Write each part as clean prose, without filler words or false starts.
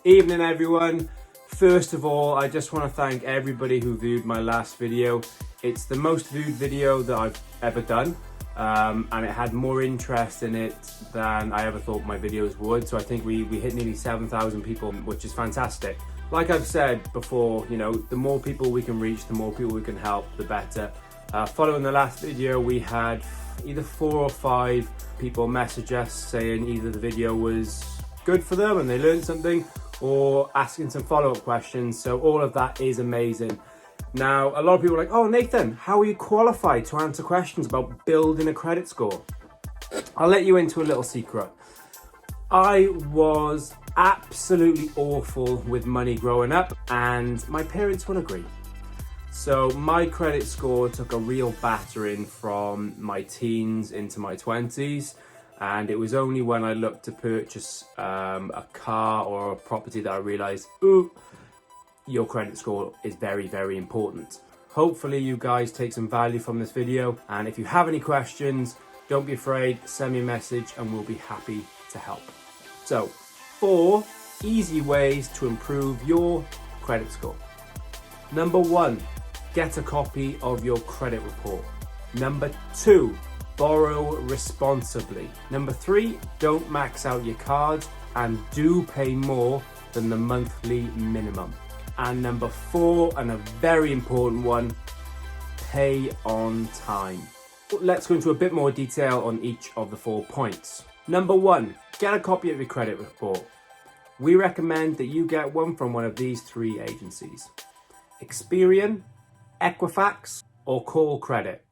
Evening everyone. First of all, I just want to thank everybody who viewed my last video. It's the most viewed video that I've ever done, and it had more interest in it than I ever thought my videos would. So I think we hit nearly 7,000 people, which is fantastic. Like I've said before, you know, the more people we can reach, the more people we can help, the better. Following the last video, we had either 4 or 5 people message us saying either the video was good for them and they learned something, or asking some follow-up questions. So all of that is amazing. Now, a lot of people are like, oh Nathan, how are you qualified to answer questions about building a credit score? I'll let you into a little secret. I was absolutely awful with money growing up, and my parents will agree. So my credit score took a real battering from my teens into my 20s. And it was only when I looked to purchase a car or a property that I realized, ooh, your credit score is very, very important. Hopefully you guys take some value from this video. And if you have any questions, don't be afraid, send me a message and we'll be happy to help. So 4 easy ways to improve your credit score. Number 1, get a copy of your credit report. Number 2, borrow responsibly. Number 3, don't max out your cards and do pay more than the monthly minimum. And number 4, and a very important one, pay on time. Let's go into a bit more detail on each of the 4 points. Number 1, get a copy of your credit report. We recommend that you get one from one of these 3 agencies: Experian, Equifax, or Call Credit.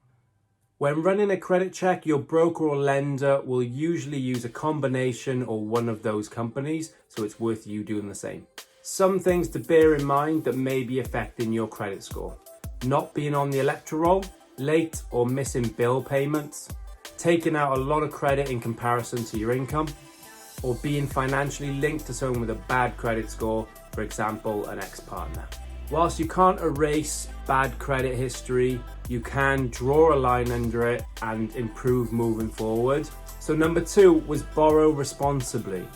When running a credit check, your broker or lender will usually use a combination or one of those companies, so it's worth you doing the same. Some things to bear in mind that may be affecting your credit score: not being on the electoral roll, late or missing bill payments, taking out a lot of credit in comparison to your income, or being financially linked to someone with a bad credit score, for example, an ex-partner. Whilst you can't erase bad credit history, you can draw a line under it and improve moving forward. So number 2 was borrow responsibly.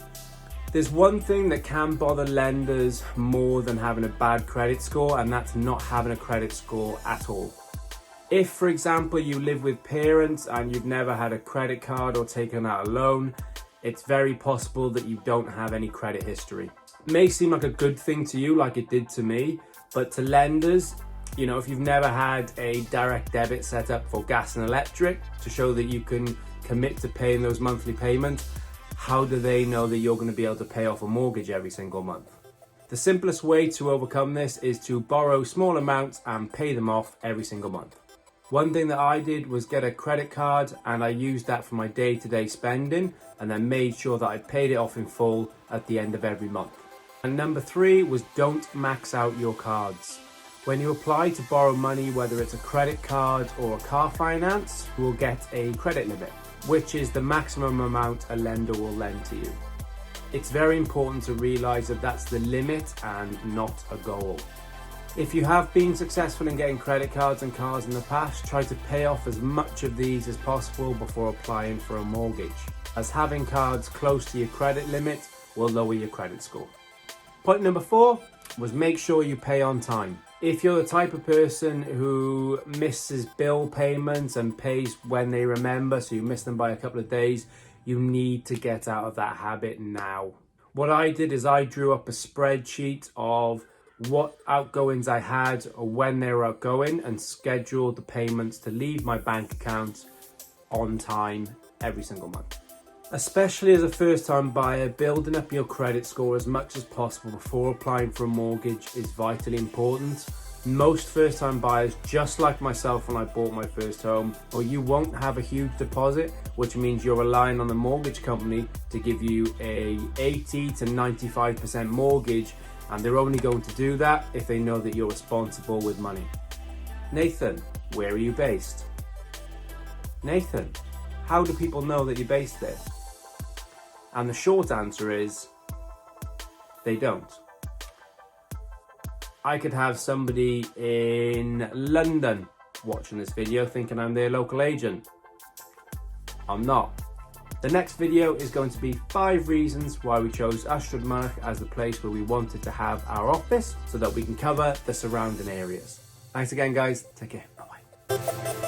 There's one thing that can bother lenders more than having a bad credit score, and that's not having a credit score at all. If, for example, you live with parents and you've never had a credit card or taken out a loan, it's very possible that you don't have any credit history. It may seem like a good thing to you, like it did to me, but to lenders, you know, if you've never had a direct debit set up for gas and electric to show that you can commit to paying those monthly payments, how do they know that you're going to be able to pay off a mortgage every single month? The simplest way to overcome this is to borrow small amounts and pay them off every single month. One thing that I did was get a credit card, and I used that for my day-to-day spending, and then made sure that I paid it off in full at the end of every month. And number 3 was don't max out your cards. When you apply to borrow money, whether it's a credit card or a car finance, you will get a credit limit, which is the maximum amount a lender will lend to you. It's very important to realize that that's the limit and not a goal. If you have been successful in getting credit cards and cars in the past, try to pay off as much of these as possible before applying for a mortgage, as having cards close to your credit limit will lower your credit score. Point number 4 was make sure you pay on time. If you're the type of person who misses bill payments and pays when they remember, so you miss them by a couple of days, you need to get out of that habit now. What I did is I drew up a spreadsheet of what outgoings I had or when they were outgoing, and scheduled the payments to leave my bank account on time every single month. Especially as a first-time buyer, building up your credit score as much as possible before applying for a mortgage is vitally important. Most first-time buyers, just like myself when I bought my first home, or you won't have a huge deposit, which means you're relying on the mortgage company to give you a 80 to 95% mortgage, and they're only going to do that if they know that you're responsible with money. Nathan, where are you based? Nathan, how do people know that you're based there? And the short answer is, they don't. I could have somebody in London watching this video thinking I'm their local agent. I'm not. The next video is going to be 5 reasons why we chose Ystrad Mynach as the place where we wanted to have our office so that we can cover the surrounding areas. Thanks again guys, take care, bye bye.